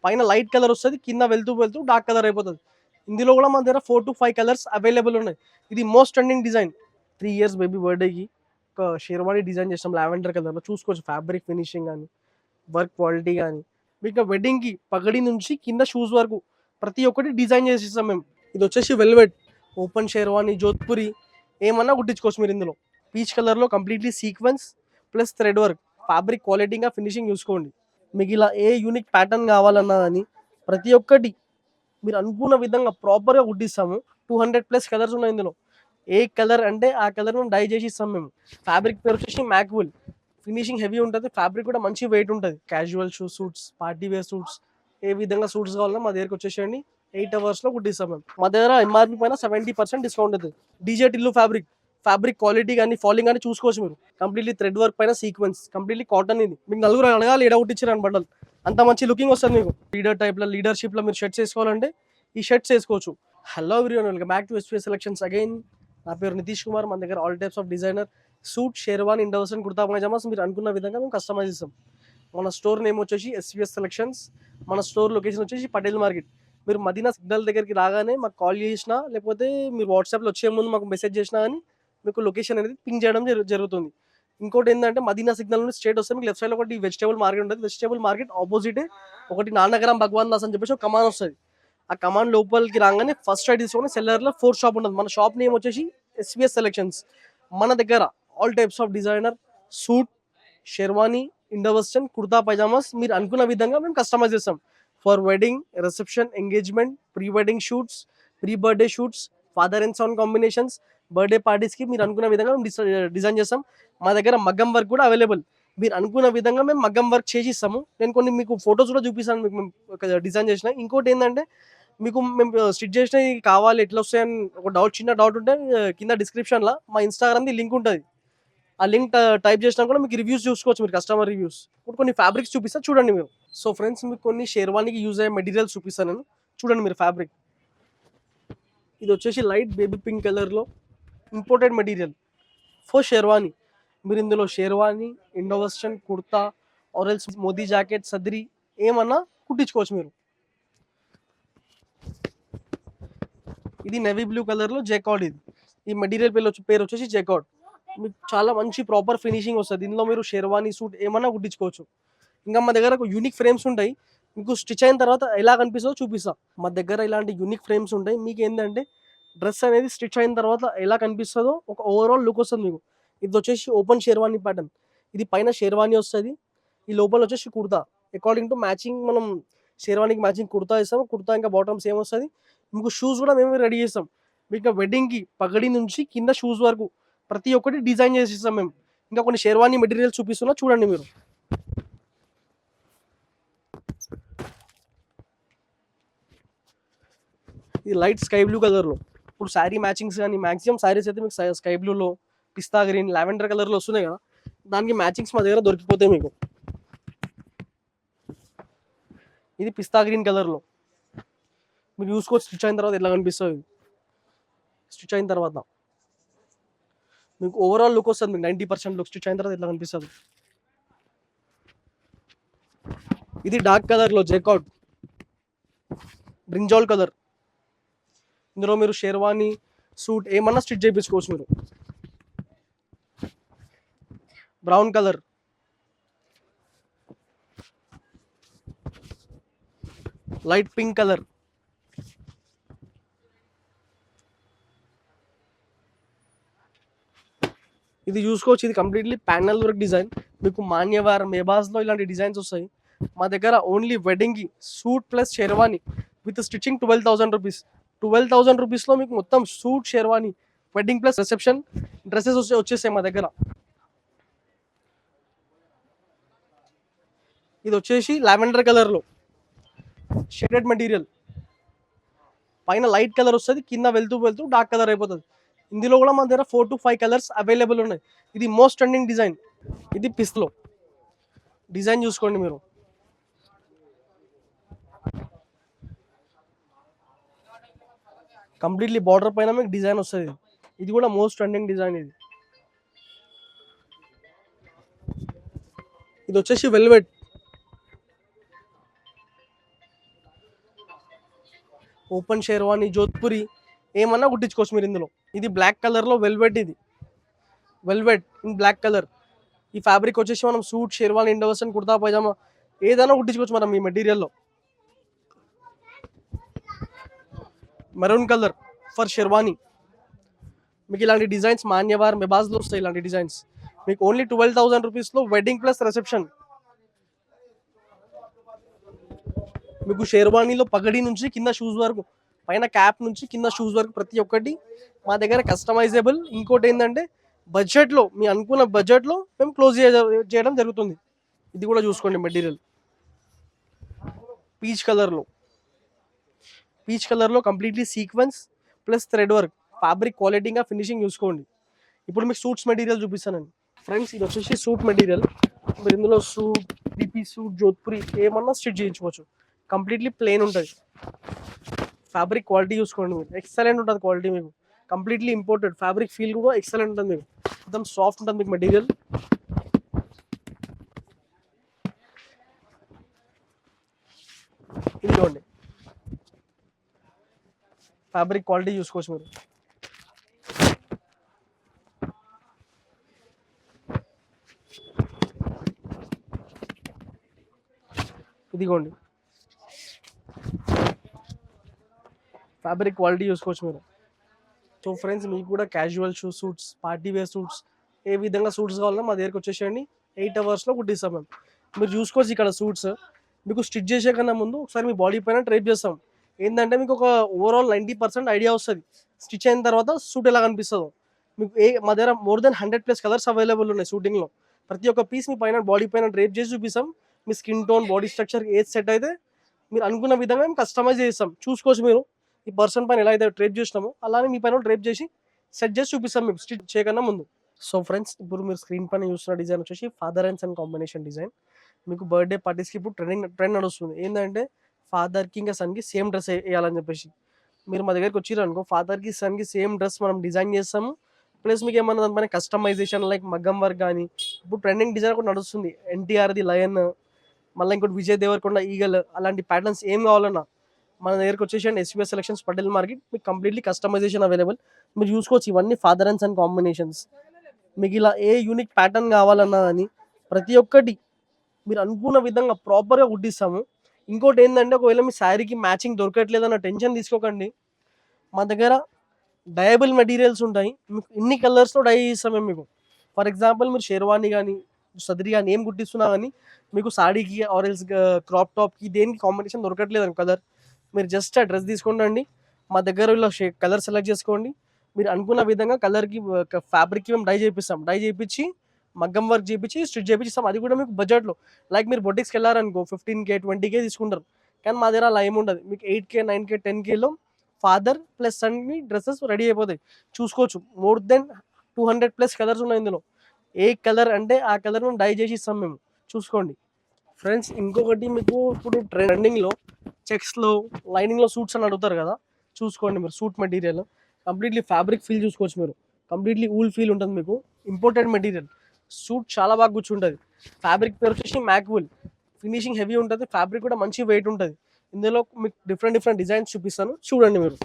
పైన light colour వస్తుంది, కింద వెళ్తూ వెళ్తూ డార్క్ కలర్ అయిపోతుంది. ఇందులో కూడా మన దగ్గర 4 to 5 కలర్స్ అవైలబుల్ ఉన్నాయి. ఇది most trending design. 3 years baby బర్త్డేకి ఒక షేర్వాణి డిజైన్ చేస్తాం లావెండర్ కలర్లో. చూసుకోవచ్చు ఫ్యాబ్రిక్ ఫినిషింగ్ కానీ వర్క్ క్వాలిటీ కానీ. మీకు వెడ్డింగ్కి పగడి నుంచి కింద షూస్ వరకు ప్రతి ఒక్కటి డిజైన్ చేసి ఇస్తాం మేము. ఇది వచ్చేసి వెల్వెట్ ఓపెన్ షేర్వాణి జోధ్పురి ఏమన్నా కుట్టించుకోవచ్చు మీరు. ఇందులో పీచ్ కలర్లో completely sequence plus thread work, fabric క్వాలిటీగా ఫినిషింగ్ చూసుకోండి. మీకు ఇలా ఏ యూనిక్ ప్యాటర్న్ కావాలన్నా కానీ ప్రతి ఒక్కటి మీరు అనుకున్న విధంగా ప్రాపర్గా కుట్టిస్తాము. 200+ కలర్స్ ఉన్నాయి ఇందులో. ఏ కలర్ అంటే ఆ కలర్ డై చేసి ఇస్తాం మేము. ఫ్యాబ్రిక్ పేరు వచ్చేసి మ్యాక్వుల్. ఫినిషింగ్ హెవీ ఉంటుంది, ఫ్యాబ్రిక్ కూడా మంచి వెయిట్ ఉంటుంది. Casual suits, party wear suits, ఏ విధంగా సూట్స్ కావాలన్నా మా దగ్గరకు వచ్చేసేయండి. 8 hours కుట్టిస్తాం మేము. మా దగ్గర ఎంఆర్పి పైన 70% డిస్కౌంట్ ఉంటుంది. డీజే టిల్లు ఫ్యాబ్రిక్ క్వాలిటీ కానీ ఫాలింగ్ కానీ చూసుకోవచ్చు మీరు. కంప్లీట్లీ థ్రెడ్ వర్క్ పైన సీక్వెన్స్, కంప్లీట్లీ కాటన్. ఇది మీకు నలుగురు అడగాలి ఎడ కుట్టించారని బట్టలు. అంత మంచి లుకింగ్ వస్తుంది మీకు. లీడర్ టైప్లో లీడర్షిప్లో మీరు షర్ట్స్ వేసుకోవాలంటే ఈ షర్ట్స్ వేసుకోవచ్చు. Hello everyone, welcome back to SPS selections again. నా పేరు నితీష్ కుమార్. మన దగ్గర all types of designer suit, sherwani, Indo western, kurta pyjamas మీరు అనుకున్న విధంగా మేము కస్టమైజ్ చేస్తాం. మన స్టోర్ నేమ్ వచ్చేసి ఎస్పీఎస్ సెలక్షన్స్. మన స్టోర్ లొకేషన్ వచ్చేసి పటేల్ మార్కెట్. మీరు మదీనా సిగ్నల్ దగ్గరికి రాగానే మాకు కాల్ చేసినా లేకపోతే మీరు వాట్సాప్లో వచ్చే ముందు మాకు మెసేజ్ చేసినా కానీ మీకు లొకేషన్ అనేది పింగ్ చేయడం జరుగుతుంది. ఇంకోటి ఏంటంటే మదీనా సిగ్నల్ నుండి స్ట్రేట్ వస్తే మీకు లెఫ్ట్ సైడ్లో ఒకటి వెజిటేబుల్ మార్కెట్ ఉంటుంది. వెజిటేబుల్ మార్కెట్ ఆపోజిట్ ఒకటి నాన్నగరం భగవాన్ దాస్ అని చెప్పేసి ఒక కమాన్ వస్తుంది. ఆ కమాండ్ లోపలికి రాగానే ఫస్ట్ రైట్ తీసుకొని సెల్లర్లో 4th షాప్ ఉంటుంది. మన షాప్ నేమ్ వచ్చేసి ఎస్పీఎస్ సెలక్షన్స్. మన దగ్గర all types of designer suit, sherwani, Indo western, kurta pyjamas మీరు అనుకున్న విధంగా మేము కస్టమైజ్ చేస్తాం. For wedding, reception, engagement, pre wedding shoots, pre birthday shoots, father and son combinations, birthday పార్టీస్కి మీరు అనుకున్న విధంగా మేము డిజైన్ చేస్తాం. మా దగ్గర మగ్గం వర్క్ కూడా అవైలబుల్. మీరు అనుకున్న విధంగా మేము మగ్గం వర్క్ చేసి ఇస్తాము. నేను కొన్ని మీకు ఫొటోస్ కూడా చూపిస్తాను మీకు మేము డిజైన్ చేసిన. ఇంకోటి ఏంటంటే మీకు మేము స్టిచ్ చేసినవి కావాలి ఎట్లా వస్తాయని ఒక చిన్న డౌట్ ఉంటే కింద డిస్క్రిప్షన్లో మా ఇన్స్టాగ్రామ్ది లింక్ ఉంటుంది. ఆ లింక్ టైప్ చేసినా కూడా మీకు రివ్యూస్ చూసుకోవచ్చు మీరు, కస్టమర్ రివ్యూస్. ఇప్పుడు కొన్ని ఫ్యాబ్రిక్స్ చూపిస్తా చూడండి మీరు. సో ఫ్రెండ్స్, మీకు కొన్ని షేర్వానీకి యూజ్ అయ్యే మెటీరియల్స్ చూపిస్తాను నేను, చూడండి మీరు. ఫ్యాబ్రిక్ ఇది వచ్చేసి లైట్ బేబీ పింక్ కలర్లో ఇంపోర్టెడ్ మెటీరియల్ ఫర్ షేర్వానీ. మీరు ఇందులో షేర్వానీ, ఇండో వెస్టర్న్, కుర్తా ఆరెల్స్ మోదీ జాకెట్, సద్రి ఏమన్నా కుట్టించుకోవచ్చు మీరు. ఇది నెవీ బ్లూ కలర్లో జెకార్డ్. ఇది ఈ మెటీరియల్ పేరు వచ్చేసి జెకార్డ్. మీకు చాలా మంచి ప్రాపర్ ఫినిషింగ్ వస్తుంది. ఇందులో మీరు షెర్వానీ, సూట్ ఏమన్నా కుట్టించుకోవచ్చు. ఇంకా మా దగ్గర యూనిక్ ఫ్రేమ్స్ ఉంటాయి. మీకు స్టిచ్ అయిన తర్వాత ఎలా కనిపిస్తుందో చూపిస్తా. మా దగ్గర ఇలాంటి యూనిక్ ఫ్రేమ్స్ ఉంటాయి. మీకు ఏంటంటే డ్రెస్ అనేది స్టిచ్ అయిన తర్వాత ఎలా కనిపిస్తుందో ఒక ఓవరాల్ లుక్ వస్తుంది మీకు. ఇది వచ్చేసి ఓపెన్ షెర్వానీ ప్యాటర్న్. ఇది పైన షెర్వానీ వస్తుంది, ఈ లోపల వచ్చేసి కుర్తా. అకార్డింగ్ టు మ్యాచింగ్ మనం షెర్వానీకి మ్యాచింగ్ కుర్తా ఇస్తాం. కుర్తా ఇంకా బాటమ్స్ ఏమొస్తుంది. మీకు షూస్ కూడా మేము రెడీ చేస్తాం. మీకు వెడ్డింగ్కి పగడి నుంచి కింద షూస్ వరకు ప్రతి ఒక్కటి డిజైన్ చేసి ఇస్తాం మేము. ఇంకా కొన్ని షెర్వానీ మెటీరియల్స్ చూపిస్తున్నా చూడండి మీరు. ఇది లైట్ స్కై బ్లూ కలర్లో. ఇప్పుడు శారీ మ్యాచింగ్స్ కానీ మ్యాక్సిమం శారీస్ అయితే మీకు స్కై బ్లూలో, పిస్తా గ్రీన్, లావెండర్ కలర్లో వస్తున్నాయి కదా, దానికి మ్యాచింగ్స్ మా దగ్గర దొరికిపోతాయి మీకు. ఇది పిస్తా గ్రీన్ కలర్లో మీరు చూసుకోవచ్చు. స్టిచ్ అయిన తర్వాత ఎట్లా కనిపిస్తుంది. స్టిచ్ అయిన తర్వాత మీకు ఓవరాల్ లుక్ వస్తుంది. మీకు 90% లుక్ స్టిచ్ అయిన తర్వాత ఎట్లా కనిపిస్తుంది. ఇది డార్క్ కలర్లో జెకార్డ్ బ్రింజాల్ కలర్. ఇందులో మీరు షెర్వానీ, సూట్ ఏమన్నా స్టిచ్ చేయించుకోవచ్చు మీరు. Brown colour, light pink colour, ఇది చూసుకోవచ్చు. ఇది కంప్లీట్లీ ప్యానల్ వర్క్ డిజైన్. మీకు మాన్యవార్, మేబాస్లో ఇలాంటి డిజైన్స్ వస్తాయి. మా దగ్గర ఓన్లీ వెడ్డింగ్కి suit plus sherwani with stitching 12,000 rupees. 12,000 రూపీస్లో మీకు మొత్తం suit, sherwani, wedding plus reception dresses వచ్చేసాయి మా దగ్గర. ఇది వచ్చేసి లావెండర్ కలర్లో షేడెడ్ మెటీరియల్. పైన లైట్ కలర్ వస్తుంది, కింద వెళ్తూ వెళ్తూ డార్క్ కలర్ అయిపోతుంది. ఇందులో కూడా మన దగ్గర 4 to 5 కలర్స్ అవైలబుల్ ఉన్నాయి. ఇది మోస్ట్ ట్రెండింగ్ డిజైన్. ఇది పిస్లో డిజైన్ చూసుకోండి మీరు. కంప్లీట్లీ బార్డర్ పైన మీకు డిజైన్ వస్తుంది. ఇది కూడా మోస్ట్ ట్రెండింగ్ డిజైన్. ఇది వచ్చేసి వెల్వెట్. ఓపెన్ షేర్వాణి, జోధ్పురి ఏమన్నా కుట్టించుకోవచ్చు మీరు ఇందులో. ఇది బ్లాక్ కలర్లో వెల్వెట్, ఇది వెల్వెట్ ఇన్ బ్లాక్ కలర్. ఈ ఫ్యాబ్రిక్ వచ్చేసి మనం suit, sherwani, Indo western, kurta pyjama ఏదైనా కుట్టించుకోవచ్చు మనం ఈ మెటీరియల్లో. Maroon colour for sherwani. మీకు ఇలాంటి డిజైన్స్ మాన్యవార్, మెబాజ్లో వస్తాయి ఇలాంటి డిజైన్స్. మీకు ఓన్లీ 12,000 రూపీస్లో వెడ్డింగ్ ప్లస్ రిసెప్షన్. మీకు షేర్వానీలో పగడి నుంచి కింద షూస్ వరకు, పైన క్యాప్ నుంచి కింద షూస్ వరకు ప్రతి ఒక్కటి మా దగ్గర కస్టమైజబుల్. ఇంకోటి ఏంటంటే బడ్జెట్లో, మీ అనుకున్న బడ్జెట్లో మేము క్లోజ్ చేయడం జరుగుతుంది. ఇది కూడా చూసుకోండి మెటీరియల్ పీచ్ కలర్లో completely sequence plus thread work. Fabric క్వాలిటీగా ఫినిషింగ్ చూసుకోండి. ఇప్పుడు మీకు సూట్స్ మెటీరియల్ చూపిస్తానండి ఫ్రెండ్స్. ఇది వచ్చేసి సూట్ మెటీరియల్. మీరు ఇందులో సూట్, డిపి సూట్, జోధ్పురి ఏమన్నా స్టిచ్ చేయించుకోవచ్చు. కంప్లీట్లీ ప్లెయిన్ ఉంటుంది. ఫ్యాబ్రిక్ క్వాలిటీ చూసుకోండి మీరు, ఎక్సలెంట్ ఉంటుంది క్వాలిటీ. మీకు కంప్లీట్లీ ఇంపోర్టెడ్. ఫ్యాబ్రిక్ ఫీల్ కూడా ఎక్సలెంట్ ఉంటుంది. మీకు మొత్తం సాఫ్ట్ ఉంటుంది మీకు మెటీరియల్. ఇదిగోండి ఫ్యాబ్రిక్ క్వాలిటీ చూసుకోవచ్చు మీరు. ఇదిగోండి ఫ్యాబ్రిక్ క్వాలిటీ చూసుకోవచ్చు మీరు. సో ఫ్రెండ్స్, మీకు కూడా casual suits, party wear suits, ఏ విధంగా సూట్స్ కావాలన్నా మా దగ్గరికి వచ్చేసేయండి. 8 అవర్స్లో కుట్టిస్తాం మేము. మీరు చూసుకోవచ్చు ఇక్కడ సూట్స్. మీకు స్టిచ్ చేసే కన్నా ముందు ఒకసారి మీ బాడీ పైన ట్రేప్ చేస్తాం. ఏంటంటే మీకు ఒక ఓవరాల్ 90% ఐడియా వస్తుంది స్టిచ్ అయిన తర్వాత సూట్ ఎలా కనిపిస్తుందో. మీకు మా దగ్గర మోర్ దెన్ 100+ కలర్స్ అవైలబుల్ ఉన్నాయి షూటింగ్లో. ప్రతి ఒక్క పీస్ మీ పైన బాడీ పైన ట్రేప్ చేసి చూపిస్తాం. మీ స్కిన్ టోన్, బాడీ స్ట్రక్చర్ ఏది సెట్ అయితే మీరు అనుకున్న విధంగా మేము కస్టమైజ్ చేస్తాం. చూసుకోవచ్చు మీరు. ఈ పర్సన్ పైన ఎలా అయితే ట్రేప్ చేసినామో అలానే మీ పైన ట్రేప్ చేసి సెట్ చేసి చూపిస్తాం మీకు స్టిచ్ చేయకన్నా ముందు. సో ఫ్రెండ్స్, ఇప్పుడు మీరు స్క్రీన్ పైన చూస్తున్న డిజైన్ వచ్చేసి father and son combination design. మీకు బర్త్డే పార్టీస్కి ఇప్పుడు ట్రెండ్ నడుస్తుంది. ఏంటంటే ఫాదర్కి ఇంకా సన్కి సేమ్ డ్రెస్ వేయాలని చెప్పేసి. మీరు మా దగ్గరికి వచ్చిర్రు అనుకో, ఫాదర్కి సన్కి సేమ్ డ్రెస్ మనం డిజైన్ చేస్తాము. ప్లస్ మీకు ఏమన్నా దానిపైన కస్టమైజేషన్ లైక్ మగ్గం వర్క్ కానీ, ఇప్పుడు ట్రెండింగ్ డిజైన్ కూడా నడుస్తుంది. ఎన్టీఆర్ది లయన్, మళ్ళీ ఇంకోటి విజయ్ దేవరకొండ ఈగల్, అలాంటి ప్యాటర్న్స్ ఏం కావాలన్నా మన దగ్గరకు వచ్చేసి ఎస్వీఎస్ సెలక్షన్స్ పటేల్ మార్కెట్. మీకు కంప్లీట్లీ కస్టమైజేషన్ అవైలబుల్. మీరు చూసుకోవచ్చు ఇవన్నీ ఫాదర్ అండ్ సన్ కాంబినేషన్స్. మీకు ఇలా ఏ యూనిక్ ప్యాటర్న్ కావాలన్నా అని ప్రతి ఒక్కటి మీరు అనుకున్న విధంగా ప్రాపర్గా కుట్టిస్తాము. ఇంకోటి ఏంటంటే, ఒకవేళ మీ శారీకి మ్యాచింగ్ దొరకట్లేదన్న టెన్షన్ తీసుకోకండి. మా దగ్గర డయబుల్ మెటీరియల్స్ ఉంటాయి. మీకు ఇన్ని కలర్స్లో డై చేస్తాం మేము. మీకు ఫర్ ఎగ్జాంపుల్ మీరు షేర్వాణి కానీ, సదరి కానీ ఏం కుట్టిస్తున్నా కానీ మీకు సాడీకి ఆరెల్స్ క్రాప్ టాప్కి దేనికి కాంబినేషన్ దొరకట్లేదు కలర్, మీరు జస్ట్ ఆ డ్రెస్ తీసుకోండి. మా దగ్గర ఇలా కలర్ సెలెక్ట్ చేసుకోండి. మీరు అనుకున్న విధంగా కలర్కి, ఫ్యాబ్రిక్కి మేము డై చేపిస్తాం. డై చేయించి మగ్గం వర్క్ చేయించి స్టిచ్ చేయించిస్తాం. అది కూడా మీకు బడ్జెట్లో. లైక్ మీరు బొటిక్స్కి వెళ్ళారనుకో 15K 20K తీసుకుంటారు. కానీ మా దగ్గర అలా ఏముండదు. మీకు 8K 9K 10Kలో ఫాదర్ ప్లస్ సన్ని డ్రెస్సెస్ రెడీ అయిపోతాయి. చూసుకోవచ్చు మోర్ దెన్ 200+ కలర్స్ ఉన్నాయి ఇందులో. ఏ కలర్ అంటే ఆ కలర్ మేము డై చేసి ఇస్తాం మేము. చూసుకోండి ఫ్రెండ్స్. ఇంకొకటి మీకు ఇప్పుడు ట్రెండింగ్లో చెక్స్లో, లైనింగ్లో సూట్స్ అని అడుగుతారు కదా. చూసుకోండి మీరు suit material completely fabric feel చూసుకోవచ్చు మీరు. కంప్లీట్లీ ఊల్ ఫీల్ ఉంటుంది మీకు. Imported material. సూట్ చాలా బాగా కూర్చుంటుంది. ఫ్యాబ్రిక్ పేరు వచ్చేసి మ్యాక్వుల్. ఫినిషింగ్ హెవీ ఉంటుంది. ఫ్యాబ్రిక్ కూడా మంచి వెయిట్ ఉంటుంది. ఇందులో మీకు డిఫరెంట్ డిజైన్స్ చూపిస్తాను, చూడండి మీరు.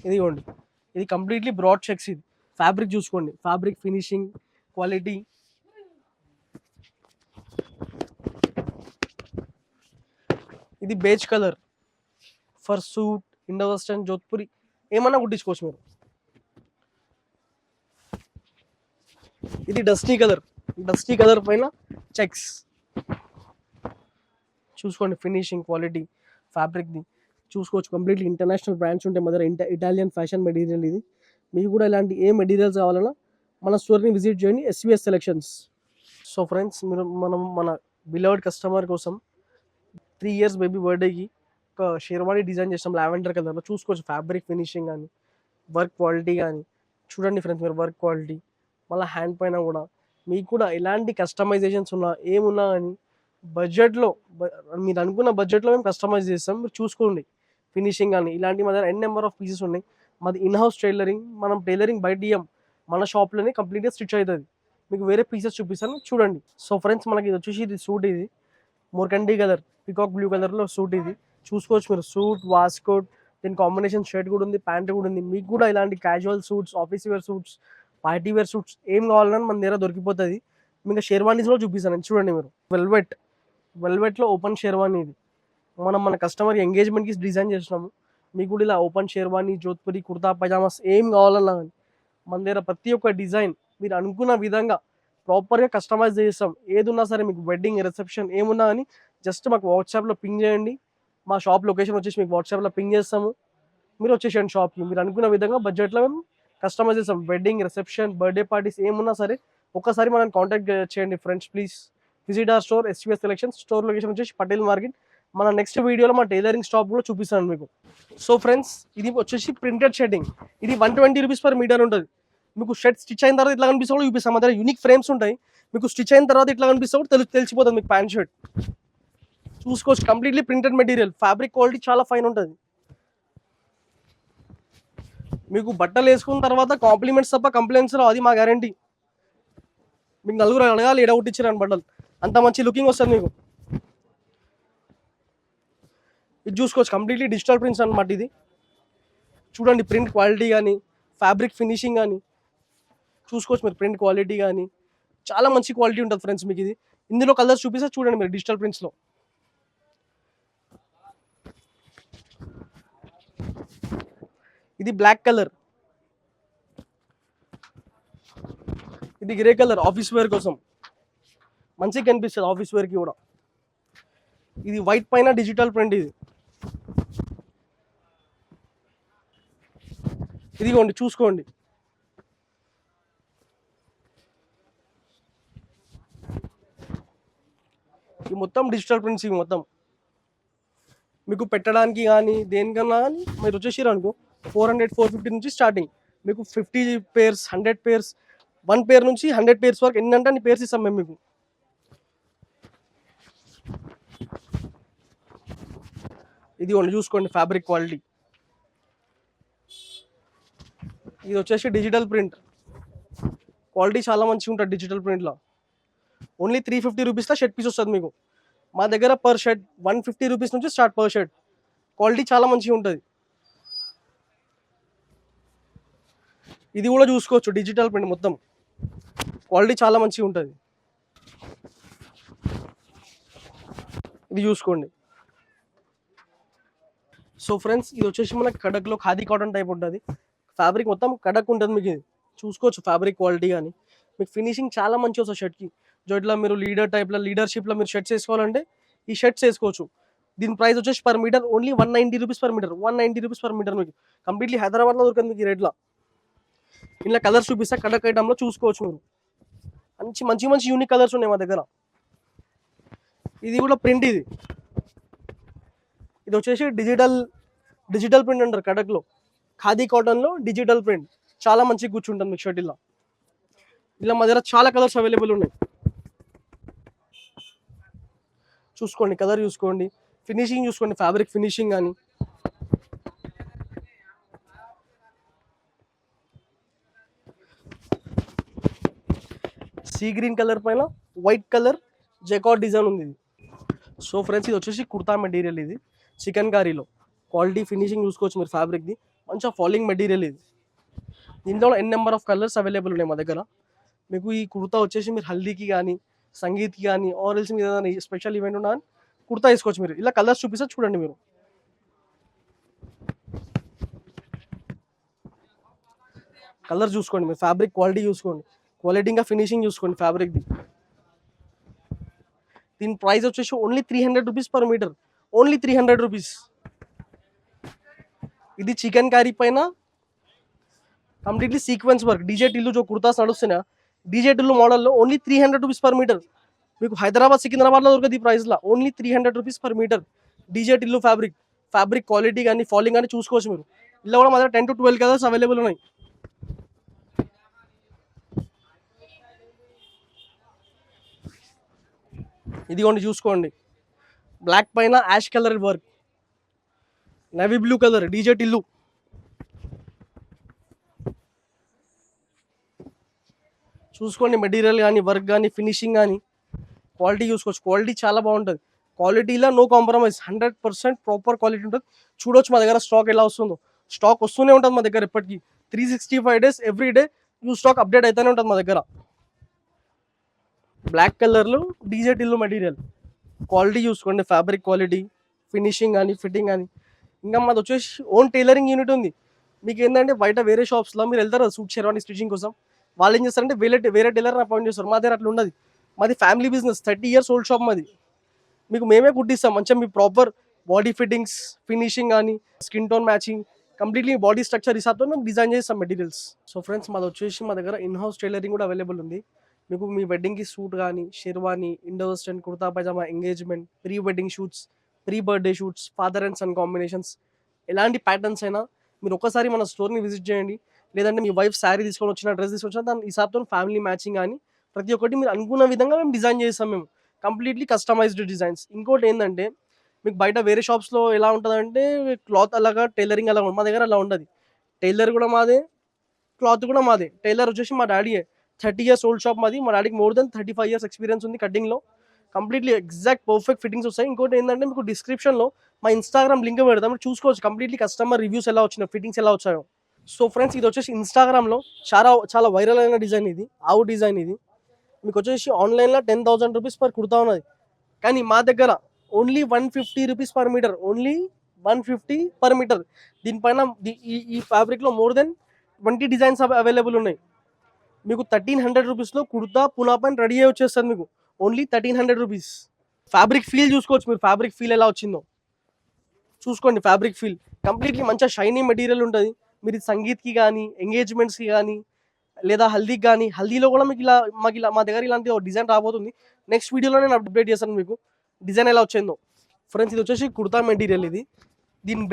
ఇదిగోండి, ఇది కంప్లీట్లీ బ్రాడ్ చెక్స్. ఇది ఫ్యాబ్రిక్ చూసుకోండి. Fabric finishing quality. ఇది beige colour for suit, Indo western, Jodhpuri ఏమన్నా కుట్టించుకోవచ్చు మీరు. ఇది డస్టీ కలర్ పైన చెక్స్. చూసుకోండి ఫినిషింగ్ క్వాలిటీ ఫ్యాబ్రిక్ది చూసుకోవచ్చు. కంప్లీట్లీ ఇంటర్నేషనల్ బ్రాండ్స్ ఉంటాయి మన దగ్గర. ఇటాలియన్ ఫ్యాషన్ మెటీరియల్ ఇది. మీకు కూడా ఇలాంటి ఏ మెటీరియల్స్ కావాలన్నా మన స్టోర్ని విజిట్ చేయండి, ఎస్వీఎస్ సెలక్షన్స్. సో ఫ్రెండ్స్, మీరు మన బిలవర్డ్ కస్టమర్ కోసం 3 years బేబీ బర్త్డేకి ఒక షేర్వాణి డిజైన్ చేస్తాం లావెండర్ కలర్లో. చూసుకోవచ్చు ఫ్యాబ్రిక్ ఫినిషింగ్ కానీ, వర్క్ క్వాలిటీ కానీ. చూడండి ఫ్రెండ్స్ మీరు వర్క్ క్వాలిటీ. మళ్ళీ హ్యాండ్ పైన కూడా మీకు కూడా ఎలాంటి కస్టమైజేషన్స్ ఉన్నా ఏమున్నా కానీ బడ్జెట్లో, మీరు అనుకున్న బడ్జెట్లో మేము కస్టమైజ్ చేస్తాం. మీరు చూసుకోండి ఫినిషింగ్ కానీ. ఇలాంటి మా దగ్గర నెంబర్ ఆఫ్ పీసెస్ ఉన్నాయి. మాది ఇన్హౌస్ టైలరింగ్. మనం టైలరింగ్ బయట ఇయ్యం, మన షాప్లోనే కంప్లీట్గా స్టిచ్ అవుతుంది. మీకు వేరే పీసెస్ చూపిస్తాను, చూడండి. సో ఫ్రెండ్స్, మనకి ఇది వచ్చేసి ఇది సూట్. ఇది మోర్కండి కలర్, పికాక్ బ్లూ కలర్లో సూట్. ఇది చూసుకోవచ్చు మీరు. సూట్, వాస్కోట్, దీని కాంబినేషన్ షర్ట్ కూడా ఉంది, ప్యాంట్ కూడా ఉంది. మీకు కూడా ఇలాంటి casual suits, office wear suits, party wear suits ఏం కావాలన్నా మన దగ్గర దొరికిపోతుంది. మీకు షేర్వానీస్ కూడా చూపిస్తాను చూడండి మీరు. వెల్వెట్లో ఓపెన్ షేర్వానీ ఇది మన కస్టమర్ ఎంగేజ్మెంట్కి డిజైన్ చేసినాము. మీకు కూడా ఇలా ఓపెన్ షేర్వానీ, జోధ్పురి, కుర్తా పైజామాస్ ఏం కావాలన్నా కానీ మన దగ్గర ప్రతి ఒక్క డిజైన్ మీరు అనుకున్న విధంగా ప్రాపర్గా కస్టమైజ్ చేస్తాం. ఏది ఉన్నా సరే మీకు వెడ్డింగ్, రిసెప్షన్ ఏమున్నా కానీ జస్ట్ మాకు వాట్సాప్లో పింగ్ చేయండి. మా షాప్ లొకేషన్ వచ్చేసి మీకు వాట్సాప్లో పింగ్ చేస్తాము. మీరు వచ్చేసేయండి షాప్కి. మీరు అనుకున్న విధంగా బడ్జెట్లో మేము కస్టమైజ్ చేస్తాం. వెడ్డింగ్, రిసెప్షన్, బర్త్డే పార్టీస్ ఏమున్నా సరే ఒక్కసారి మనం కాంటాక్ట్ చేయండి friends please. Visit our store, SVS selection. Store location వచ్చేసి పటేల్ మార్కెట్. మన నెక్స్ట్ వీడియోలో మా టైలరింగ్ స్టాప్ కూడా చూపిస్తాను మీకు. సో ఫ్రెండ్స్, ఇది వచ్చేసి ప్రింటెడ్ షర్టింగ్. ఇది 120 రూపీస్ పర్ మీటర్ ఉంటుంది. మీకు షర్ట్ స్టిచ్ అయిన తర్వాత ఇట్లా కనిపిస్తే కూడా చూపిస్తాం. మా దగ్గర యూనిక్ ఫ్రేమ్స్ ఉంటాయి. మీకు స్టిచ్ అయిన తర్వాత ఇట్లా కనిపిస్తే కూడా తెలిసిపోతుంది మీకు ప్యాంట్ షర్ట్. చూసుకోవచ్చు, completely printed material. Fabric quality చాలా ఫైన్ ఉంటుంది. మీకు బట్టలు వేసుకున్న తర్వాత కాంప్లిమెంట్స్ తప్ప కంప్లైంట్స్ రావు, అది మా గ్యారంటీ. మీకు నలుగురు అడగాలి ఎడగొట్టి ఇచ్చారని బట్టలు, అంత మంచి లుకింగ్ వస్తుంది మీకు. ఇది చూసుకోవచ్చు, కంప్లీట్లీ డిజిటల్ ప్రింట్స్ అనమాట. ఇది చూడండి, ప్రింట్ క్వాలిటీ కానీ, ఫ్యాబ్రిక్ ఫినిషింగ్ కానీ చూసుకోవచ్చు మీరు. ప్రింట్ క్వాలిటీ కానీ చాలా మంచి క్వాలిటీ ఉంటుంది ఫ్రెండ్స్ మీకు. ఇది ఇందులో కలర్స్ చూపిస్తే చూడండి మీరు. డిజిటల్ ప్రింట్స్లో ఇది బ్లాక్ కలర్, ఇది గ్రే కలర్. ఆఫీస్ వేర్ కోసం మంచిగా కనిపిస్తుంది, ఆఫీస్ వేర్కి కూడా. ఇది వైట్ పైన డిజిటల్ ప్రింట్. ఇదిగోండి చూసుకోండి. ఈ మొత్తం డిజిటల్ ప్రింట్స్. ఇవి మొత్తం మీకు పెట్టడానికి కానీ దేనికన్నా కానీ మీరు వచ్చేసారు అనుకో 400, 450 నుంచి స్టార్టింగ్. మీకు 50 పేర్స్, 100 పేర్స్, 1 పేర్ నుంచి 100 పేర్స్ వరకు ఎన్ని అంటే అన్ని పేర్స్ ఇస్తాం మేము మీకు. ఇది ఒకటి చూసుకోండి, ఫ్యాబ్రిక్ క్వాలిటీ. ఇది వచ్చేసి డిజిటల్ ప్రింట్. క్వాలిటీ చాలా మంచిగా ఉంటుంది డిజిటల్ ప్రింట్లో. ఓన్లీ 350 రూపీస్లో షర్ట్ పీస్ వస్తుంది మీకు. మా దగ్గర పర్ షర్ట్ 150 రూపీస్ నుంచి స్టార్ట్ పర్ షర్ట్. క్వాలిటీ చాలా మంచిగా ఉంటుంది. ఇది కూడా చూసుకోవచ్చు, డిజిటల్ ప్రింట్ మొత్తం. క్వాలిటీ చాలా మంచిగా ఉంటుంది. ఇది చూసుకోండి. సో ఫ్రెండ్స్, ఇది వచ్చేసి మనకి కడక్లో ఖాదీ కాటన్ టైప్ ఉంటుంది. ఫ్యాబ్రిక్ మొత్తం కడక్ ఉంటుంది మీకు. ఇది చూసుకోవచ్చు ఫ్యాబ్రిక్ క్వాలిటీ కానీ. మీకు ఫినిషింగ్ చాలా మంచిగా వస్తుంది షర్ట్కి. సో ఇట్లా మీరు లీడర్షిప్లో మీరు షర్ట్స్ వేసుకోవాలంటే ఈ షర్ట్స్ వేసుకోవచ్చు. దీని ప్రైస్ వచ్చేసి per metre only 190 rupees per metre. 190 rupees per metre మీకు. కంప్లీట్లీ హైదరాబాద్లో దొరుకుతుంది మీకు ఈ రేట్లో. ఇలా కలర్స్ చూపిస్తా కడక్ ఐటమ్లో చూసుకోవచ్చు మీరు. మంచి యూనిక్ కలర్స్ ఉన్నాయి మా దగ్గర. ఇది కూడా ప్రింట్. ఇది వచ్చేసి డిజిటల్ ప్రింట్ అంటారు కడక్లో. ఖాదీ కాటన్లో డిజిటల్ ప్రింట్ చాలా మంచిగా కూర్చుంటుంది మీకు షర్ట్. ఇలా మా దగ్గర చాలా కలర్స్ అవైలబుల్ ఉన్నాయి. చూసుకోండి, కలర్ చూసుకోండి, ఫినిషింగ్ చూసుకోండి, ఫ్యాబ్రిక్ ఫినిషింగ్ కానీ. సీ గ్రీన్ కలర్ పైన వైట్ కలర్ జెకార్డ్ డిజైన్ ఉంది ఇది. సో ఫ్రెండ్స్, ఇది వచ్చేసి కుర్తా మెటీరియల్. ఇది చికెన్ కారీలో. క్వాలిటీ ఫినిషింగ్ చూసుకోవచ్చు మీరు. ఫ్యాబ్రిక్ది మంచిగా ఫాలింగ్ మెటీరియల్. ఇది దీంట్లో ఎన్ నెంబర్ ఆఫ్ కలర్స్ అవైలబుల్ ఉన్నాయి మా దగ్గర. మీకు ఈ కుర్తా వచ్చేసి మీరు హల్దీకి కానీ, సంగీత్కి కానీ, ఆరెల్స్ మీద ఏదైనా స్పెషల్ ఈవెంట్ ఉన్నా కానీ కుర్తా వేసుకోవచ్చు మీరు. ఇలా కలర్స్ చూపిస్తే చూడండి మీరు. కలర్ చూసుకోండి మీరు, ఫ్యాబ్రిక్ క్వాలిటీ చూసుకోండి, క్వాలిటీ ఇంకా ఫినిషింగ్ చూసుకోండి ఫ్యాబ్రిక్ది. దీని ప్రైస్ వచ్చేసి only 300 rupees per metre. Only 300 rupees. ఇది చికెన్ కర్రీ పైన completely sequence work. DJ Tillu जो కుర్తాస్ నడుస్తున్నా డీజే టిల్లు మోడల్లో ఓన్లీ 300 రూపీస్ పర్ మీటర్. మీకు హైదరాబాద్, సికింద్రాబాద్లో దొరకదు ఈ ప్రైస్లో. Only 300 rupees per metre. DJ Tillu fabric quality కానీ, ఫాలింగ్ కానీ చూసుకోవచ్చు మీరు. ఇలా కూడా మా దగ్గర 10 to 12 కలర్స్ అవైలబుల్ ఉన్నాయి. ఇదిగోండి చూసుకోండి, బ్లాక్ పైన ash colour work, navy blue colour DJ Tillu. చూసుకోండి మెటీరియల్ కానీ, వర్క్ కానీ, ఫినిషింగ్ కానీ, క్వాలిటీ చూసుకోవచ్చు. క్వాలిటీ చాలా బాగుంటుంది. క్వాలిటీలో నో కాంప్రమైజ్, 100% ప్రాపర్ క్వాలిటీ ఉంటుంది. చూడొచ్చు మా దగ్గర స్టాక్ ఎలా వస్తుందో. స్టాక్ వస్తూనే ఉంటుంది మా దగ్గర ఎప్పటికీ. 365 days every day new stock update అవుతూనే ఉంటుంది మా దగ్గర. బ్లాక్ కలర్లో డీజే టిల్లు మెటీరియల్ క్వాలిటీ చూసుకోండి, ఫ్యాబ్రిక్ క్వాలిటీ, ఫినిషింగ్ కానీ ఫిట్టింగ్ కానీ. ఇంకా మాది వచ్చేసి ఓన్ టైలరింగ్ యూనిట్ ఉంది. మీకు ఏంటంటే బయట వేరే షాప్స్లో మీరు వెళ్తారు సూట్ షెర్వానీ స్టిచింగ్ కోసం, వాళ్ళు ఏం చేస్తారంటే వేరే టైలర్ అపాయింట్ చేస్తారు. మా దగ్గర అట్లా ఉండదు. మాది family business, 30 years old shop మాది. మీకు మేమే కుట్టిస్తాం మంచిగా, మీ ప్రాపర్ బాడీ ఫిట్టింగ్స్, ఫినిషింగ్ కానీ skin tone matching completely body structure హిసాబ్తో మేము డిజైన్ చేస్తాం మెటీరియల్స్. సో ఫ్రెండ్స్ మాది వచ్చేసి మా దగ్గర ఇన్ హౌస్ టైలరింగ్ కూడా అవైలబుల్ ఉంది. మీకు మీ వెడ్డింగ్కి సూట్ కానీ sherwani, Indo western, kurta pyjama, engagement, pre wedding shoots, pre birthday shoots, father and son combinations, ఎలాంటి ప్యాటర్న్స్ అయినా మీరు ఒక్కసారి మన స్టోర్ని విజిట్ చేయండి. లేదంటే మీ వైఫ్ శారీ తీసుకొని వచ్చిన, డ్రెస్ తీసుకొని వచ్చిన, దాని హిసాబ్తో ఫ్యామిలీ మ్యాచింగ్ కానీ ప్రతి ఒక్కటి మీరు అనుకున్న విధంగా మేము డిజైన్ చేస్తాం. మేము కంప్లీట్లీ కస్టమైజ్డ్ డిజైన్స్. ఇంకోటి ఏంటంటే మీకు బయట వేరే షాప్స్లో ఎలా ఉంటుందంటే క్లాత్ అలాగా, టైలరింగ్ అలాగా, మా దగ్గర అలా ఉండదు. టైలర్ కూడా మాదే, క్లాత్ కూడా మాదే. టైలర్ వచ్చేసి మా డాడీయే. 30 years ఓల్డ్ షాప్ మాది. మా డాడీకి మోర్ దెన్ 35 years ఎక్స్పీరియన్స్ ఉంది కటింగ్లో. కంప్లీట్లీ ఎగ్జాక్ట్ పర్ఫెక్ట్ ఫిట్టింగ్స్ వస్తాయి. ఇంకోటి ఏంటంటే మీకు డిస్క్రిప్షన్లో మా ఇన్స్టాగ్రామ్ లింక్ పెడతాం, మీరు చూసుకోవచ్చు కంప్లీట్లీ కస్టమర్ రివ్యూస్ ఎలా వచ్చినాయి, ఫిట్టింగ్స్ ఎలా వచ్చాయో. సో ఫ్రెండ్స్ ఇది వచ్చేసి ఇన్స్టాగ్రామ్లో చాలా చాలా వైరల్ అయిన డిజైన్ ఇది, ఆవు డిజైన్ ఇది. మీకు వచ్చేసి ఆన్లైన్లో 10,000 రూపీస్ పర్ కుర్తా ఉన్నది. కానీ మా దగ్గర only 150 rupees per metre, only 150 per metre. దీనిపైన ఈ ఫ్యాబ్రిక్లో మోర్ దెన్ 20 డిజైన్స్ అవైలబుల్ ఉన్నాయి. మీకు 1300 రూపీస్లో కుర్తా పునా పైన రెడీ అయ్యి వచ్చేస్తుంది మీకు, ఓన్లీ 1300 రూపీస్. ఫ్యాబ్రిక్ ఫీల్ చూసుకోవచ్చు మీరు, ఫ్యాబ్రిక్ ఫీల్ ఎలా వచ్చిందో చూసుకోండి. ఫ్యాబ్రిక్ ఫీల్ కంప్లీట్లీ మంచిగా షైనీ మెటీరియల్ ఉంటుంది. మీరు సంగీత్కి కానీ, ఎంగేజ్మెంట్స్కి కానీ, లేదా హల్దీకి కానీ, హల్దీలో కూడా మీకు మా దగ్గర ఇలాంటి డిజైన్ రాబోతుంది. నెక్స్ట్ వీడియోలో నేను అప్డేట్ చేస్తాను మీకు డిజైన్ ఎలా వచ్చిందో. ఫ్రెండ్స్ ఇది వచ్చేసి కుర్తా మెటీరియల్ ఇది. దీని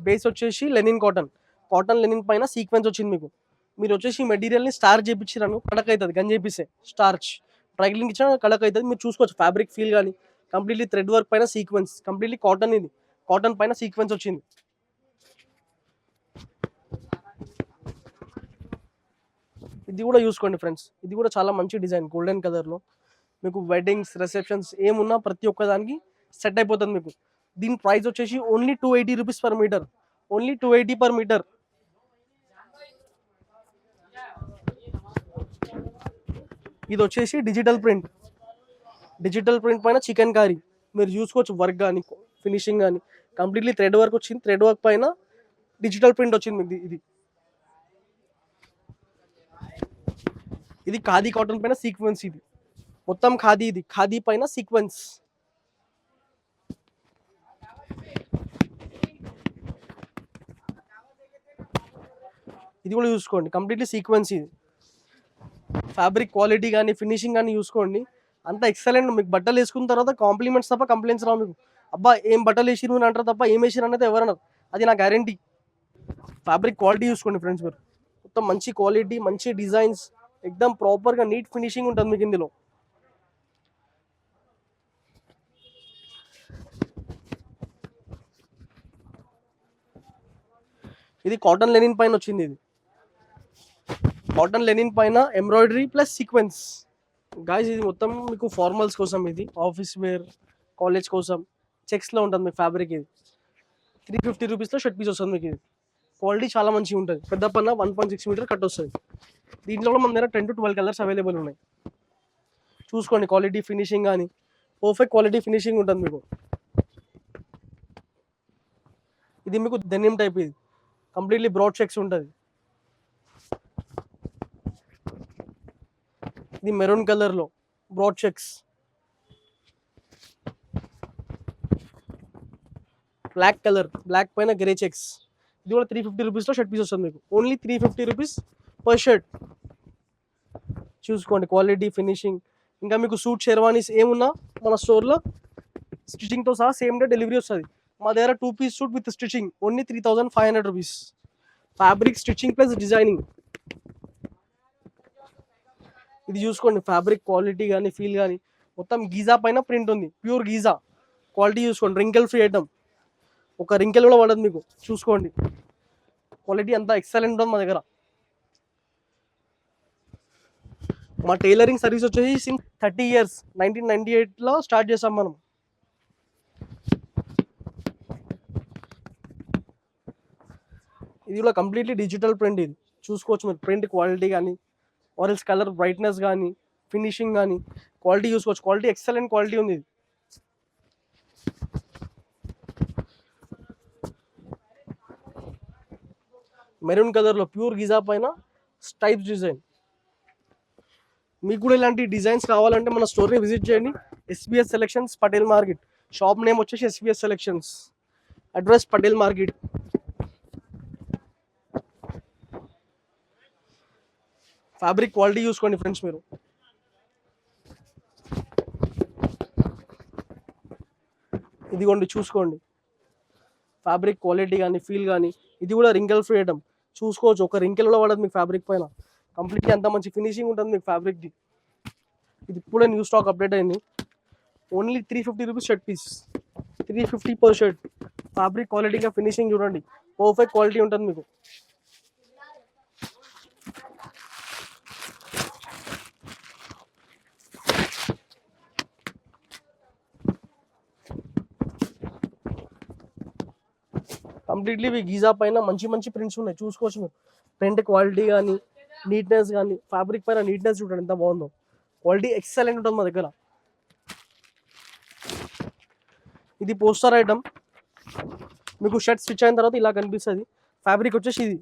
బేస్ వచ్చేసి లెనిన్ కాటన్ లెనిన్ పైన సీక్వెన్స్ వచ్చింది మీకు. మీరు వచ్చేసి ఈ మెటీరియల్ని స్టార్చ్ చేయించారు కడక్ అవుతుంది, గన్ చేపిస్తే స్టార్చ్ డ్రైక్లింగ్ ఇచ్చిన కడక్ అవుతుంది. మీరు చూసుకోవచ్చు ఫ్యాబ్రిక్ ఫీల్ కానీ కంప్లీట్లీ థ్రెడ్ వర్క్ పైన సీక్వెన్స్, కంప్లీట్లీ కాటన్, ఇది కాటన్ పైన సీక్వెన్స్ వచ్చింది. ఇది కూడా చూసుకోండి ఫ్రెండ్స్, ఇది కూడా చాలా మంచి డిజైన్ గోల్డెన్ కలర్లో. మీకు వెడ్డింగ్స్, రిసెప్షన్స్ ఏమున్నా ప్రతి ఒక్కదానికి సెట్ అయిపోతుంది మీకు. దీని ప్రైస్ వచ్చేసి only 280 rupees per metre, only 280 per metre. ఇది వచ్చేసి డిజిటల్ ప్రింట్ పైన చికెన్ కారీ. మీరు చూసుకోవచ్చు వర్క్ కానీ ఫినిషింగ్ కానీ కంప్లీట్లీ థ్రెడ్ వర్క్ వచ్చింది. థ్రెడ్ వర్క్ పైన డిజిటల్ ప్రింట్ వచ్చింది మీకు. ఇది ఖాదీ కాటన్ పైన సీక్వెన్స్, ఇది మొత్తం ఖాదీ, ఇది ఖాదీ పైన సీక్వెన్స్. ఇది కూడా చూసుకోండి కంప్లీట్లీ సీక్వెన్స్. ఇది ఫ్యాబ్రిక్ క్వాలిటీ కానీ ఫినిషింగ్ కానీ చూసుకోండి, అంత ఎక్సలెంట్. మీకు బట్టలు వేసుకున్న తర్వాత కాంప్లిమెంట్స్ తప్ప కంప్లైంట్స్ రావు మీకు. అబ్బా ఏం బట్టలు వేసిరు అని అంటారు తప్ప ఏం వేసిరు అనేది ఎవరన్నారు, అది నా గ్యారంటీ. ఫ్యాబ్రిక్ క్వాలిటీ చూసుకోండి ఫ్రెండ్స్ మీరు, మొత్తం మంచి క్వాలిటీ, మంచి డిజైన్స్, ఎక్దమ్ ప్రాపర్గా నీట్ ఫినిషింగ్ ఉంటుంది మీకు ఇందులో. ఇది కాటన్ లెనిన్ పైన వచ్చింది. ఇది కాటన్ లెనిన్ పైన ఎంబ్రాయిడరీ ప్లస్ సీక్వెన్స్. గాయస్ ఇది మొత్తం మీకు ఫార్మల్స్ కోసం, ఇది ఆఫీస్ వేర్, కాలేజ్ కోసం చెక్స్లో ఉంటుంది మీకు ఫ్యాబ్రిక్. ఇది 350 రూపీస్లో షర్ట్ పీస్ వస్తుంది మీకు. ఇది క్వాలిటీ చాలా మంచిగా ఉంటుంది. పెద్ద పన్న 1.6 మీటర్ కట్ వస్తుంది. దీంట్లో కూడా మన దగ్గర 10 to 12 కలర్స్ అవైలబుల్ ఉన్నాయి. చూసుకోండి క్వాలిటీ ఫినిషింగ్ కానీ పర్ఫెక్ట్ క్వాలిటీ ఫినిషింగ్ ఉంటుంది మీకు. ఇది మీకు డెనిమ్ టైప్, ఇది కంప్లీట్లీ బ్రాడ్ చెక్స్ ఉంటుంది. ఇది మెరూన్ కలర్లో broad checks. Black colour, black పైన గ్రే చెక్స్. ఇది కూడా 350 రూపీస్లో షర్ట్ పీస్ వస్తుంది మీకు, ఓన్లీ 350 రూపీస్ పర్ షర్ట్. చూసుకోండి క్వాలిటీ ఫినిషింగ్. ఇంకా మీకు సూట్ షెర్వానీస్ ఏమున్నా మన స్టోర్లో స్టిచ్చింగ్తో సహా సేమ్ డే డెలివరీ వస్తుంది. మా దగ్గర 2 piece suit with stitching only 3,500 rupees. Fabric stitching plus designing. ఇది చూసుకోండి ఫ్యాబ్రిక్ క్వాలిటీ కానీ ఫీల్ కానీ మొత్తం గీజా పైన ప్రింట్ ఉంది, ప్యూర్ గీజా. క్వాలిటీ చూసుకోండి, రింకిల్ ఫ్రీ ఐటమ్, ఒక రింకిల్ కూడా పడదు మీకు. చూసుకోండి క్వాలిటీ అంతా ఎక్సలెంట్ ఉంది మా దగ్గర. మా టైలరింగ్ సర్వీస్ వచ్చేసి 30 years 1998లో స్టార్ట్ చేసాం మనం. ఇది కూడా కంప్లీట్లీ డిజిటల్ ప్రింట్. ఇది చూసుకోవచ్చు మీరు, ప్రింట్ క్వాలిటీ కానీ ఆరెల్స్ కలర్ బ్రైట్నెస్ కానీ ఫినిషింగ్ కానీ క్వాలిటీ చూసుకోవచ్చు. క్వాలిటీ ఎక్సలెంట్ క్వాలిటీ ఉంది ఇది. మెరూన్ కలర్లో ప్యూర్ గిజా పైన స్టైప్స్ డిజైన్. మీకు కూడా ఇలాంటి డిజైన్స్ కావాలంటే మన స్టోర్ని విజిట్ చేయండి. SBS selections, Patel market. Shop name వచ్చేసి SBS selections, address Patel market. Fabric quality చూసుకోండి ఫ్రెండ్స్ మీరు. ఇదిగోండి చూసుకోండి ఫ్యాబ్రిక్ క్వాలిటీ కానీ ఫీల్ కానీ. ఇది కూడా రింకల్ ఫ్రీ ఐటమ్. చూసుకోవచ్చు, ఒక రింకెల్ కూడా పడదు మీకు ఫ్యాబ్రిక్ పైన. కంప్లీట్లీ అంత మంచి ఫినిషింగ్ ఉంటుంది మీకు ఫ్యాబ్రిక్ది. ఇది ఇప్పుడే న్యూ స్టాక్ అప్డేట్ అయింది. Only 350 rupees shirt piece, 350 per shirt. Fabric క్వాలిటీగా ఫినిషింగ్ చూడండి, పర్ఫెక్ట్ క్వాలిటీ ఉంటుంది మీకు. కంప్లీట్లీ ఇవి గీజా పైన మంచి మంచి ప్రింట్స్ ఉన్నాయి, చూసుకోవచ్చు మీరు. ప్రింట్ క్వాలిటీ కానీ నీట్నెస్ కానీ, ఫ్యాబ్రిక్ పైన నీట్నెస్ చూడండి ఎంత బాగుందో. క్వాలిటీ ఎక్సలెంట్ ఉంటుంది మా దగ్గర. ఇది పోస్టర్ ఐటమ్. మీకు షర్ట్ స్టిచ్ అయిన తర్వాత ఇలా కనిపిస్తుంది. ఫ్యాబ్రిక్ వచ్చేసి ఇది,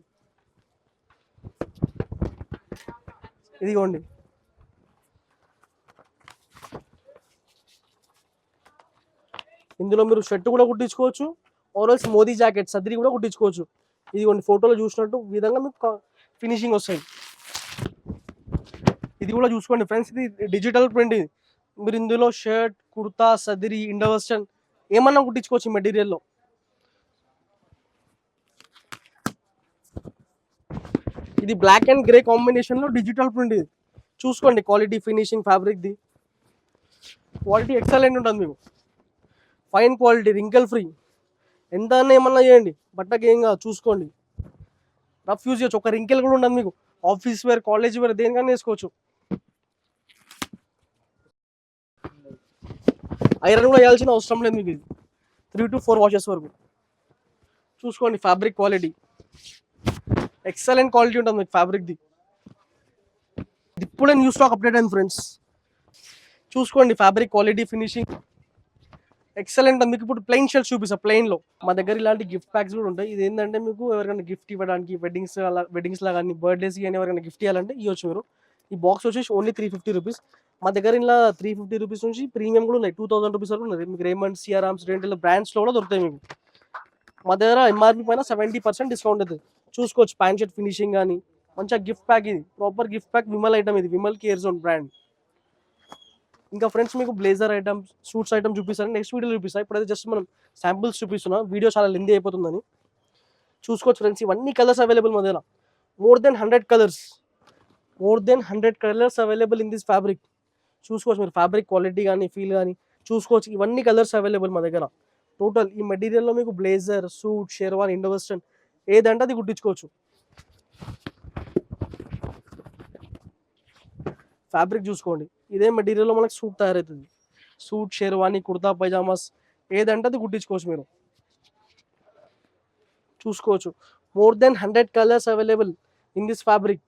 ఇదిగోండి. ఇందులో మీరు షర్ట్ కూడా కుట్టించుకోవచ్చు, ఆర్ఎల్స్ మోదీ జాకెట్ సద్రి కూడా కుట్టించుకోవచ్చు. ఇదిగోండి ఫోటోలో చూసినట్టు విధంగా మీకు ఫినిషింగ్ వస్తాయి. ఇది కూడా చూసుకోండి ఫ్రెండ్స్, ఇది డిజిటల్ ప్రింట్. ఇది మీరు ఇందులో షర్ట్, కుర్తా, సదిరి, ఇండో వెస్టర్న్ ఏమన్నా కుట్టించుకోవచ్చు మెటీరియల్లో. ఇది బ్లాక్ అండ్ గ్రే కాంబినేషన్లో డిజిటల్ ప్రింట్. ఇది చూసుకోండి క్వాలిటీ ఫినిషింగ్ ఫ్యాబ్రిక్ది. క్వాలిటీ ఎక్సలెంట్ ఉంటుంది మీకు, ఫైన్ క్వాలిటీ, రింకల్ ఫ్రీ. ఎంత ఏమన్నా చేయండి, బట్టకి ఏం కాదు. చూసుకోండి, రఫ్ యూజ్ చేయొచ్చు, ఒక రింకెల్ కూడా ఉండదు మీకు. ఆఫీస్ వేర్, కాలేజ్ వేర్ దేనికన్నా వేసుకోవచ్చు. ఐరన్ కూడా వేయాల్సిన అవసరం లేదు మీకు. ఇది 3 to 4 వాషెస్ వరకు. చూసుకోండి ఫ్యాబ్రిక్ క్వాలిటీ ఎక్సలెంట్ క్వాలిటీ ఉంటుంది మీకు ఫ్యాబ్రిక్ది. ఇది ఇప్పుడే న్యూ స్టాక్ అప్డేట్ అయింది ఫ్రెండ్స్. చూసుకోండి ఫ్యాబ్రిక్ క్వాలిటీ ఫినిషింగ్ ఎక్సలెంట్. మీకు ఇప్పుడు ప్లెయిన్ షర్ట్స్ చూపిస్తా. ప్లెయిన్లో మా దగ్గర ఇలాంటి గిఫ్ట్ ప్యాక్స్ కూడా ఉంటాయి. ఇది ఏంటంటే మీకు ఎవరికైనా గిఫ్ట్ ఇవ్వడానికి, వెడ్డింగ్స్లో కానీ బర్త్డేస్ కానీ ఎవరికైనా గిఫ్ట్ ఇవ్వాలంటే ఇవ్వచ్చు మీరు. ఈ బాక్స్ వచ్చేసి ఓన్లీ 350 రూపీస్. మా దగ్గర ఇలా 350 రూపీస్ నుంచి ప్రీమియం కూడా ఉన్నాయి, 2000 రూపీస్ వరకు ఉన్నాయి. మీకు రేమండ్, సిఆర్ఆమ్స్, రెంటల్ బ్రాండ్స్లో కూడా దొరుకుతాయి మీకు. మా దగ్గర ఎంఆర్పీ పైన 70% డిస్కౌంట్ అవుతుంది. చూసుకోవచ్చు ప్యాంట్ షర్ట్ ఫినిషింగ్ కానీ మంచిగా గిఫ్ట్ ప్యాక్. ఇది proper gift pack, Vimal item. ఇది విమల్ కేర్ జోన్ బ్రాండ్. ఇంకా ఫ్రెండ్స్ మీకు బ్లేజర్ ఐటమ్స్, సూట్స్ ఐటమ్ చూపిస్తాను నెక్స్ట్ వీడియోలో చూపిస్తాను. ఇప్పుడైతే జస్ట్ మనం శాంపుల్స్ చూపిస్తున్నా, వీడియో చాలా లెందీ అయిపోతుందని. చూసుకోవచ్చు ఫ్రెండ్స్, ఇవన్నీ కలర్స్ అవైలబుల్ మా దగ్గర. More than 100 colours available in this fabric. చూసుకోవచ్చు మీరు ఫ్యాబ్రిక్ క్వాలిటీ కానీ ఫీల్ కానీ చూసుకోవచ్చు. ఇవన్నీ కలర్స్ అవైలబుల్ మా దగ్గర. టోటల్ ఈ మెటీరియల్లో మీకు బ్లేజర్, సూట్, షెర్వాన్, ఇండో వెస్టర్న్ ఏదంటే అది కుట్టించుకోవచ్చు. ఫ్యాబ్రిక్ చూసుకోండి, ఇదే మెటీరియల్లో మనకు సూట్ తయారవుతుంది. సూట్, షెర్వానీ, కుర్తా, పైజామాస్ ఏదంటే అది కుట్టించుకోవచ్చు మీరు. చూసుకోవచ్చు more than 100 colours available in this fabric.